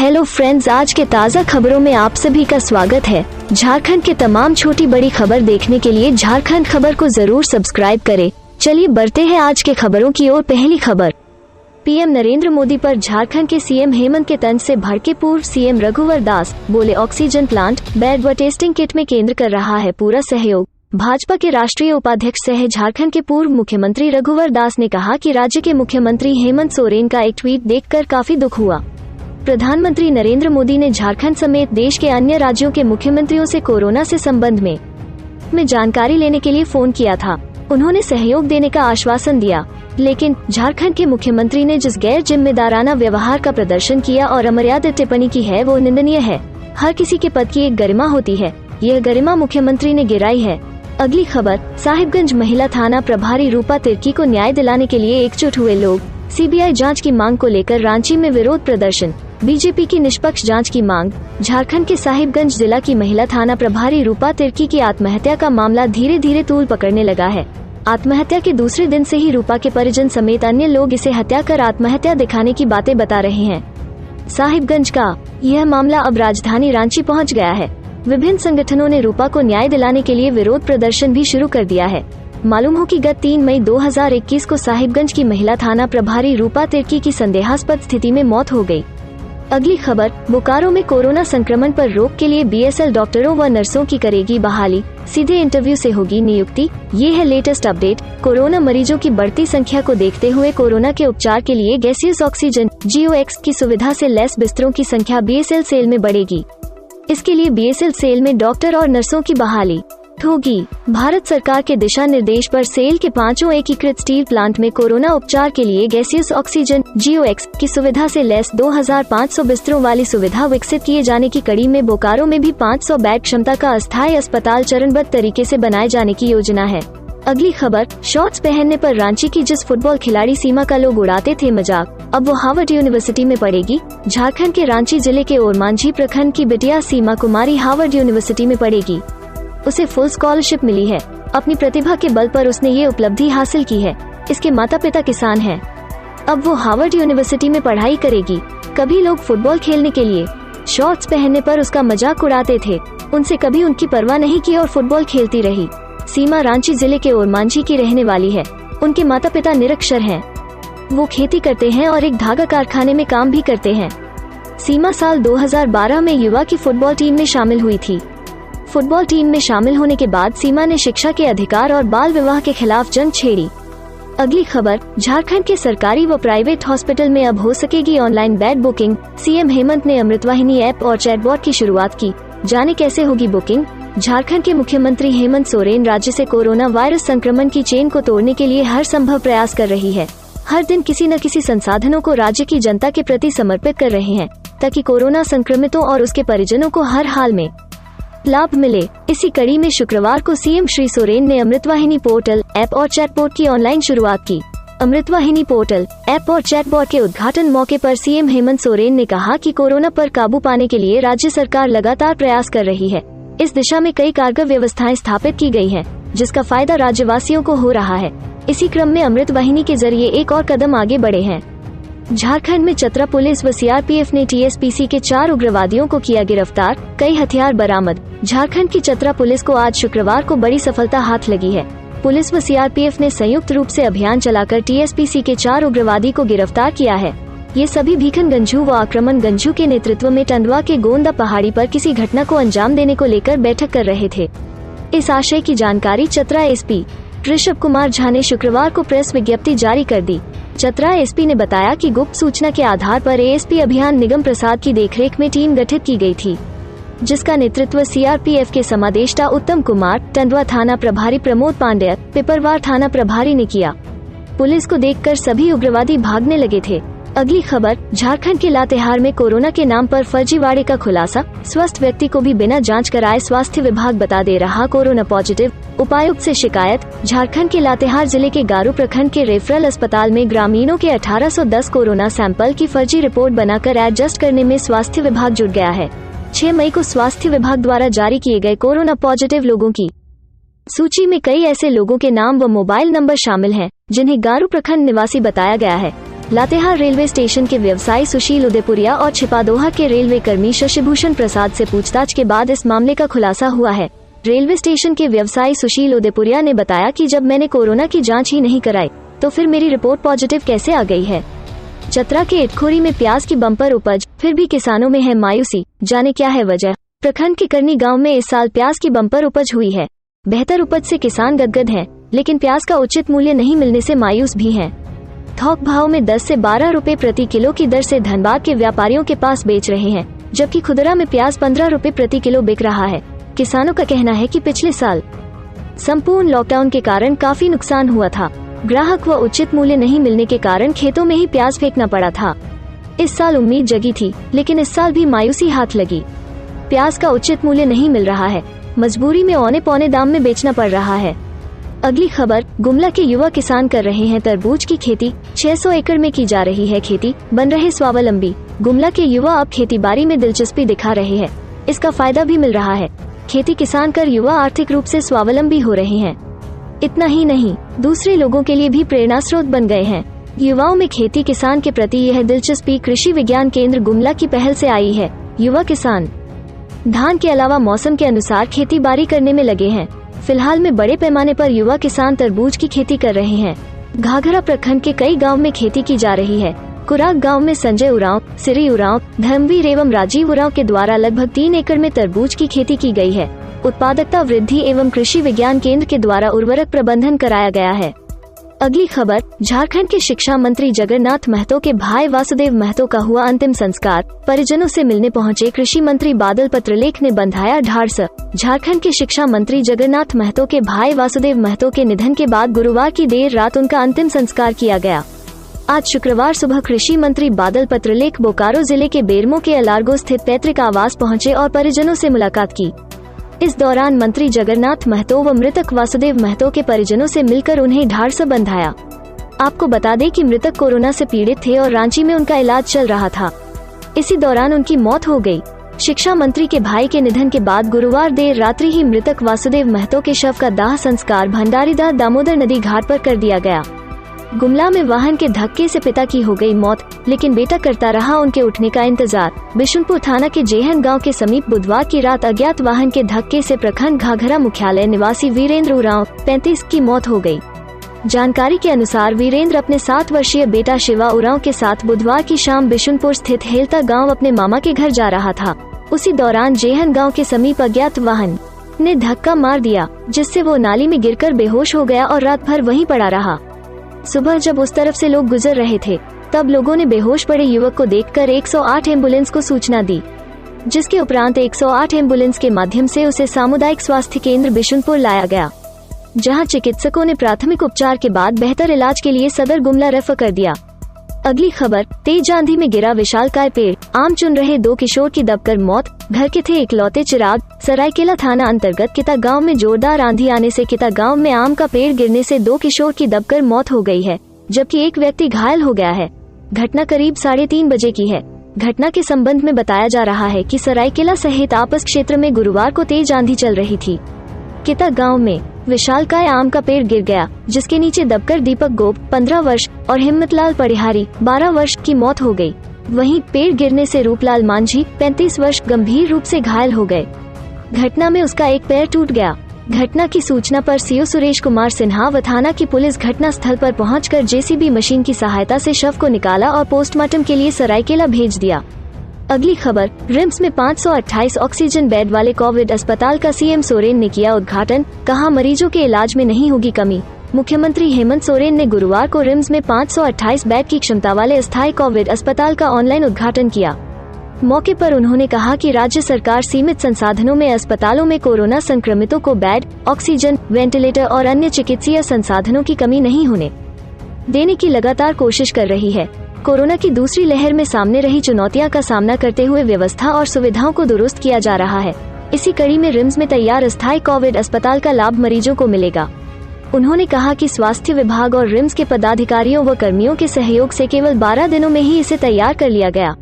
Hello friends, आज के ताज़ा खबरों में आप सभी का स्वागत है। झारखंड के तमाम छोटी बड़ी खबर देखने के लिए झारखंड खबर को जरूर सब्सक्राइब करें। चलिए बढ़ते हैं आज के खबरों की ओर। पहली खबर, पीएम नरेंद्र मोदी पर झारखंड के सीएम हेमंत के तंज से भड़के पूर्व सीएम रघुवर दास। बोले, ऑक्सीजन प्लांट, बेड व टेस्टिंग किट में केंद्र कर रहा है पूरा सहयोग। भाजपा के राष्ट्रीय उपाध्यक्ष सह झारखंड के पूर्व मुख्यमंत्री रघुवर दास ने कहा कि राज्य के मुख्यमंत्री हेमंत सोरेन का एक ट्वीट देखकर काफी दुख हुआ। प्रधानमंत्री नरेंद्र मोदी ने झारखंड समेत देश के अन्य राज्यों के मुख्यमंत्रियों से कोरोना से संबंध में जानकारी लेने के लिए फोन किया था। उन्होंने सहयोग देने का आश्वासन दिया, लेकिन झारखंड के मुख्यमंत्री ने जिस गैर जिम्मेदाराना व्यवहार का प्रदर्शन किया और अमर्यादित टिप्पणी की है वो निंदनीय है। हर किसी के पद की एक गरिमा होती है, यह गरिमा मुख्यमंत्री ने गिराई है। अगली खबर, साहिबगंज महिला थाना प्रभारी रूपा तिर्की को न्याय दिलाने के लिए एकजुट हुए लोग। सीबीआई जांच की मांग को लेकर रांची में विरोध प्रदर्शन। बीजेपी की निष्पक्ष जांच की मांग। झारखंड के साहिबगंज जिला की महिला थाना प्रभारी रूपा तिर्की की आत्महत्या का मामला धीरे धीरे तूल पकड़ने लगा है। आत्महत्या के दूसरे दिन से ही रूपा के परिजन समेत अन्य लोग इसे हत्या कर आत्महत्या दिखाने की बातें बता रहे हैं। साहिबगंज का यह मामला अब राजधानी रांची पहुंच गया है। विभिन्न संगठनों ने रूपा को न्याय दिलाने के लिए विरोध प्रदर्शन भी शुरू कर दिया है। मालूम हो कि गत 3 मई 2021 को साहिबगंज की महिला थाना प्रभारी रूपा तिर्की की संदेहास्पद स्थिति में मौत हो गई। अगली खबर, बोकारो में कोरोना संक्रमण पर रोक के लिए बीएसएल डॉक्टरों व नर्सों की करेगी बहाली, सीधे इंटरव्यू से होगी नियुक्ति। ये है लेटेस्ट अपडेट। कोरोना मरीजों की बढ़ती संख्या को देखते हुए कोरोना के उपचार के लिए गैसियस ऑक्सीजन GOX की सुविधा से लैस बिस्तरों की संख्या बीएसएल सेल में बढ़ेगी। इसके लिए बीएसएल सेल में डॉक्टर और नर्सों की बहाली होगी। भारत सरकार के दिशा निर्देश पर सेल के 5 एकीकृत स्टील प्लांट में कोरोना उपचार के लिए गैसियस ऑक्सीजन GOX की सुविधा से लैस 2500 बिस्तरों वाली सुविधा विकसित किए जाने की कड़ी में बोकारो में भी 500 बेड क्षमता का अस्थायी अस्पताल चरणबद्ध तरीके से बनाए जाने की योजना है। अगली खबर, शॉर्ट्स पहनने पर रांची की जिस फुटबॉल खिलाड़ी सीमा का लोग उड़ाते थे मजाक, अब वो हार्वर्ड यूनिवर्सिटी में पढ़ेगी। झारखंड के रांची जिले के ओरमांझी प्रखंड की बिटिया सीमा कुमारी हार्वर्ड यूनिवर्सिटी में पढ़ेगी। उसे फुल स्कॉलरशिप मिली है। अपनी प्रतिभा के बल पर उसने ये उपलब्धि हासिल की है। इसके माता पिता किसान हैं। अब वो हार्वर्ड यूनिवर्सिटी में पढ़ाई करेगी। कभी लोग फुटबॉल खेलने के लिए शॉर्ट्स पहनने पर उसका मजाक उड़ाते थे, उनसे कभी उनकी परवाह नहीं की और फुटबॉल खेलती रही। सीमा रांची जिले के ओरमांझी की रहने वाली है। उनके माता पिता निरक्षर हैं। वो खेती करते हैं और एक धागा कारखाने में काम भी करते हैं। सीमा साल 2012 में युवा की फुटबॉल टीम में शामिल हुई थी। फुटबॉल टीम में शामिल होने के बाद सीमा ने शिक्षा के अधिकार और बाल विवाह के खिलाफ जंग छेड़ी। अगली खबर, झारखंड के सरकारी व प्राइवेट हॉस्पिटल में अब हो सकेगी online bed booking. CM Hemant ने अमृतवाहिनी ऐप और चैटबॉट की शुरुआत की। जाने कैसे होगी बुकिंग। झारखंड के मुख्यमंत्री हेमंत सोरेन राज्य से कोरोना वायरस संक्रमण की चेन को तोड़ने के लिए हर संभव प्रयास कर रही है। हर दिन किसी न किसी संसाधनों को राज्य की जनता के प्रति समर्पित कर रहे हैं, ताकि कोरोना संक्रमितों और उसके परिजनों को हर हाल में लाभ मिले। इसी कड़ी में शुक्रवार को सीएम श्री सोरेन ने अमृतवाहिनी पोर्टल, ऐप और चैटबॉट की ऑनलाइन शुरुआत की। अमृतवाहिनी पोर्टल, ऐप और चैटबॉट के उद्घाटन मौके पर सीएम हेमंत सोरेन ने कहा कि कोरोना पर काबू पाने के लिए राज्य सरकार लगातार प्रयास कर रही है। इस दिशा में कई कारगर व्यवस्थाएं स्थापित की गई हैं, जिसका फायदा राज्यवासियों को हो रहा है। इसी क्रम में अमृतवाहिनी के जरिए एक और कदम आगे बढ़े हैं। झारखंड में चतरा पुलिस व सीआरपीएफ ने टीएसपीसी के 4 उग्रवादियों को किया गिरफ्तार, कई हथियार बरामद। झारखंड की चतरा पुलिस को आज शुक्रवार को बड़ी सफलता हाथ लगी है। पुलिस व सीआरपीएफ ने संयुक्त रूप से अभियान चलाकर टीएसपीसी के 4 उग्रवादी को गिरफ्तार किया है। ये सभी भीखन गंझू व आक्रमण गंझू के नेतृत्व में टंडवा के गोंदा पहाड़ी पर किसी घटना को अंजाम देने को लेकर बैठक कर रहे थे। इस आशय की जानकारी चतरा एसपी ऋषभ कुमार झा ने शुक्रवार को प्रेस विज्ञप्ति जारी कर दी। चतरा एसपी ने बताया कि गुप्त सूचना के आधार पर एएसपी अभियान निगम प्रसाद की देखरेख में टीम गठित की गई थी, जिसका नेतृत्व सीआरपीएफ के समादेष्टा उत्तम कुमार, टंडवा थाना प्रभारी प्रमोद पांडेय, पिपरवार थाना प्रभारी ने किया। पुलिस को देखकर सभी उग्रवादी भागने लगे थे। अगली खबर, झारखंड के लातेहार में कोरोना के नाम पर फर्जीवाड़े का खुलासा। स्वस्थ व्यक्ति को भी बिना जांच कराए स्वास्थ्य विभाग बता दे रहा कोरोना पॉजिटिव। उपायुक्त से शिकायत। झारखंड के लातेहार जिले के गारू प्रखंड के रेफरल अस्पताल में ग्रामीणों के 1810 कोरोना सैंपल की फर्जी रिपोर्ट बनाकर एडजस्ट करने में स्वास्थ्य विभाग जुट गया है। 6 मई को स्वास्थ्य विभाग द्वारा जारी किए गए कोरोना पॉजिटिव लोगों की सूची में कई ऐसे लोगों के नाम व मोबाइल नंबर शामिल हैं, जिन्हें गारू प्रखंड निवासी बताया गया है। लातेहार रेलवे स्टेशन के व्यवसायी सुशील उदयपुरिया और छिपादोहा के रेलवे कर्मी शशिभूषण प्रसाद से पूछताछ के बाद इस मामले का खुलासा हुआ है। रेलवे स्टेशन के व्यवसायी सुशील उदयपुरिया ने बताया कि जब मैंने कोरोना की जांच ही नहीं कराई तो फिर मेरी रिपोर्ट पॉजिटिव कैसे आ गई है। चतरा के इटखोरी में प्याज की बम्पर उपज, फिर भी किसानों में है मायूसी, जाने क्या है वजह। प्रखंड के करनी गांव में इस साल प्याज की बम्पर उपज हुई है। बेहतर उपज से किसान गदगद हैं, लेकिन प्याज का उचित मूल्य नहीं मिलने से मायूस भी हैं। थोक भाव में 10 से 12 रुपए प्रति किलो की दर से धनबाद के व्यापारियों के पास बेच रहे हैं, जबकि खुदरा में प्याज 15 रुपए प्रति किलो बिक रहा है। किसानों का कहना है कि पिछले साल संपूर्ण लॉकडाउन के कारण काफी नुकसान हुआ था। ग्राहक व उचित मूल्य नहीं मिलने के कारण खेतों में ही प्याज फेंकना पड़ा था। इस साल उम्मीद जगी थी, लेकिन इस साल भी मायूसी हाथ लगी। प्याज का उचित मूल्य नहीं मिल रहा है, मजबूरी में औने पौने दाम में बेचना पड़ रहा है। अगली खबर, गुमला के युवा किसान कर रहे हैं तरबूज की खेती। 600 एकड़ में की जा रही है खेती, बन रहे स्वावलंबी। गुमला के युवा अब खेतीबाड़ी में दिलचस्पी दिखा रहे हैं, इसका फायदा भी मिल रहा है। खेती किसान कर युवा आर्थिक रूप से स्वावलंबी हो रहे हैं। इतना ही नहीं, दूसरे लोगों के लिए भी प्रेरणा स्रोत बन गए हैं। युवाओं में खेती किसान के प्रति यह दिलचस्पी कृषि विज्ञान केंद्र गुमला की पहल से आई है। युवा किसान धान के अलावा मौसम के अनुसार खेती बाड़ी करने में लगे हैं। फिलहाल में बड़े पैमाने पर युवा किसान तरबूज की खेती कर रहे हैं। घाघरा प्रखंड के कई गांव में खेती की जा रही है। कुराक गांव में संजय उरांव, सिरी उरांव, धर्मवीर एवं राजीव उरांव के द्वारा लगभग 3 एकड़ में तरबूज की खेती की गई है। उत्पादकता वृद्धि एवं कृषि विज्ञान केंद्र के द्वारा उर्वरक प्रबंधन कराया गया है। अगली खबर, झारखंड के शिक्षा मंत्री जगन्नाथ महतो के भाई वासुदेव महतो का हुआ अंतिम संस्कार। परिजनों से मिलने पहुंचे कृषि मंत्री बादल पत्रलेख ने बंधाया ढाढ़स। झारखंड के शिक्षा मंत्री जगन्नाथ महतो के भाई वासुदेव महतो के निधन के बाद गुरुवार की देर रात उनका अंतिम संस्कार किया गया। आज शुक्रवार सुबह कृषि मंत्री बादल पत्रलेख बोकारो जिले के बेरमो के अलार्गो स्थित पैतृक आवास पहुंचे और परिजनों से मुलाकात की। इस दौरान मंत्री जगन्नाथ महतो व मृतक वासुदेव महतो के परिजनों से मिलकर उन्हें ढाढ़स बंधाया। आपको बता दें कि मृतक कोरोना से पीड़ित थे और रांची में उनका इलाज चल रहा था। इसी दौरान उनकी मौत हो गई। शिक्षा मंत्री के भाई के निधन के बाद गुरुवार देर रात्रि ही मृतक वासुदेव महतो के शव का दाह संस्कार भंडारीदार दामोदर नदी घाट पर कर दिया गया। गुमला में वाहन के धक्के से पिता की हो गई मौत, लेकिन बेटा करता रहा उनके उठने का इंतजार। बिशुनपुर थाना के जेहन गांव के समीप बुधवार की रात अज्ञात वाहन के धक्के से प्रखंड घाघरा मुख्यालय निवासी वीरेंद्र उरांव 35 की मौत हो गई। जानकारी के अनुसार वीरेंद्र अपने 7 वर्षीय बेटा शिवा उरांव के साथ बुधवार की शाम बिशुनपुर स्थित हेलता गाँव अपने मामा के घर जा रहा था। उसी दौरान जेहन गाँव के समीप अज्ञात वाहन ने धक्का मार दिया, जिससे वो नाली में गिरकर बेहोश हो गया और रात भर वहीं पड़ा रहा। सुबह जब उस तरफ से लोग गुजर रहे थे, तब लोगों ने बेहोश पड़े युवक को देखकर 108 एम्बुलेंस को सूचना दी, जिसके उपरांत 108 एम्बुलेंस के माध्यम से उसे सामुदायिक स्वास्थ्य केंद्र बिशुनपुर लाया गया, जहां चिकित्सकों ने प्राथमिक उपचार के बाद बेहतर इलाज के लिए सदर गुमला रेफर कर दिया। अगली खबर, तेज आंधी में गिरा विशालकाय पेड़, आम चुन रहे 2 किशोर की दबकर मौत। घर के थे इकलौते चिराग। सरायकेला थाना अंतर्गत किता गांव में जोरदार आंधी आने से किता गांव में आम का पेड़ गिरने से 2 किशोर की दबकर मौत हो गई है, जबकि एक व्यक्ति घायल हो गया है। घटना करीब 3:30 बजे की है। घटना के संबंध में बताया जा रहा है कि सरायकेला सहित आपस क्षेत्र में गुरुवार को तेज आंधी चल रही थी। किता गांव में विशालकाय आम का पेड़ गिर गया, जिसके नीचे दबकर दीपक गोप 15 वर्ष और हिम्मतलाल परिहारी 12 वर्ष की मौत हो गई। वहीं पेड़ गिरने से रूपलाल मांझी 35 वर्ष गंभीर रूप से घायल हो गए। घटना में उसका एक पैर टूट गया। घटना की सूचना पर सीओ सुरेश कुमार सिन्हा व थाना की पुलिस घटना स्थल पर पहुंचकर जेसीबी मशीन की सहायता से शव को निकाला और पोस्टमार्टम के लिए सरायकेला भेज दिया। अगली खबर, रिम्स में 528 ऑक्सीजन बेड वाले कोविड अस्पताल का सीएम सोरेन ने किया उद्घाटन। कहा, मरीजों के इलाज में नहीं होगी कमी। मुख्यमंत्री हेमंत सोरेन ने गुरुवार को रिम्स में 528 बेड की क्षमता वाले अस्थायी कोविड अस्पताल का ऑनलाइन उद्घाटन किया। मौके पर उन्होंने कहा कि राज्य सरकार सीमित संसाधनों में अस्पतालों में कोरोना संक्रमितों को बेड, ऑक्सीजन, वेंटिलेटर और अन्य चिकित्सीय संसाधनों की कमी नहीं होने देने की लगातार कोशिश कर रही है। कोरोना की दूसरी लहर में सामने रही चुनौतियां का सामना करते हुए व्यवस्था और सुविधाओं को दुरुस्त किया जा रहा है। इसी कड़ी में रिम्स में तैयार अस्थायी कोविड अस्पताल का लाभ मरीजों को मिलेगा। उन्होंने कहा कि स्वास्थ्य विभाग और रिम्स के पदाधिकारियों व कर्मियों के सहयोग से केवल 12 दिनों में ही इसे तैयार कर लिया गया।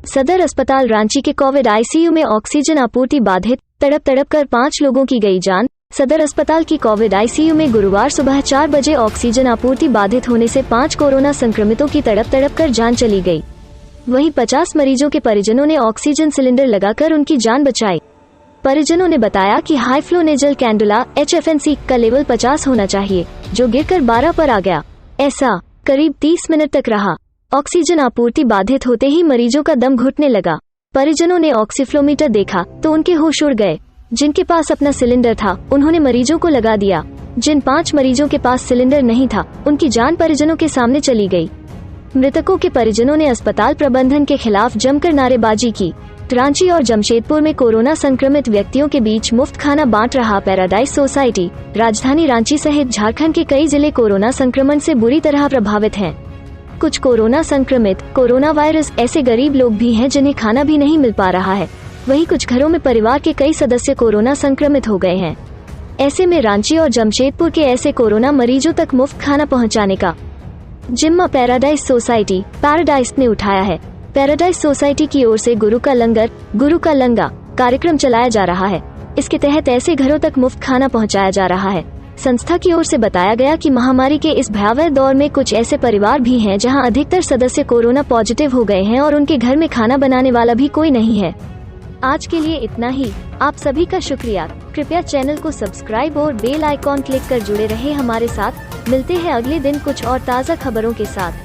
सदर अस्पताल रांची के कोविड आईसीयू में ऑक्सीजन आपूर्ति बाधित, तड़प कर 5 लोगों की गई जान। सदर अस्पताल की कोविड आईसीयू में गुरुवार सुबह 4 बजे ऑक्सीजन आपूर्ति बाधित होने से 5 कोरोना संक्रमितों की तड़प कर जान चली गई। वहीं 50 मरीजों के परिजनों ने ऑक्सीजन सिलेंडर लगाकर उनकी जान बचाई। परिजनों ने बताया कि हाई फ्लो नेजल कैंडुला HFNC का लेवल 50 होना चाहिए, जो गिरकर 12 पर आ गया। ऐसा करीब 30 मिनट तक रहा। ऑक्सीजन आपूर्ति बाधित होते ही मरीजों का दम घुटने लगा। परिजनों ने ऑक्सीफ्लोमीटर देखा तो उनके होश उड़ गए। जिनके पास अपना सिलेंडर था उन्होंने मरीजों को लगा दिया। जिन 5 मरीजों के पास सिलेंडर नहीं था उनकी जान परिजनों के सामने चली गई। मृतकों के परिजनों ने अस्पताल प्रबंधन के खिलाफ जमकर नारेबाजी की। रांची और जमशेदपुर में कोरोना संक्रमित व्यक्तियों के बीच मुफ्त खाना बांट रहा पैराडाइज सोसाइटी। राजधानी रांची सहित झारखंड के कई जिले कोरोना संक्रमण से बुरी तरह प्रभावित हैं। कुछ कोरोना संक्रमित कोरोना वायरस ऐसे गरीब लोग भी हैं जिन्हें खाना भी नहीं मिल पा रहा है। वहीं कुछ घरों में परिवार के कई सदस्य कोरोना संक्रमित हो गए हैं। ऐसे में रांची और जमशेदपुर के ऐसे कोरोना मरीजों तक मुफ्त खाना पहुंचाने का जिम्मा पैराडाइज सोसाइटी पैराडाइज ने उठाया है। पैराडाइज सोसाइटी की ओर से गुरु का लंगा कार्यक्रम चलाया जा रहा है। इसके तहत ऐसे घरों तक मुफ्त खाना पहुंचाया जा रहा है। संस्था की ओर से बताया गया कि महामारी के इस भयावह दौर में कुछ ऐसे परिवार भी हैं जहां अधिकतर सदस्य कोरोना पॉजिटिव हो गए हैं और उनके घर में खाना बनाने वाला भी कोई नहीं है। आज के लिए इतना ही। आप सभी का शुक्रिया। कृपया चैनल को सब्सक्राइब और बेल आइकॉन क्लिक कर जुड़े रहे हमारे साथ। मिलते हैं अगले दिन कुछ और ताज़ा खबरों के साथ।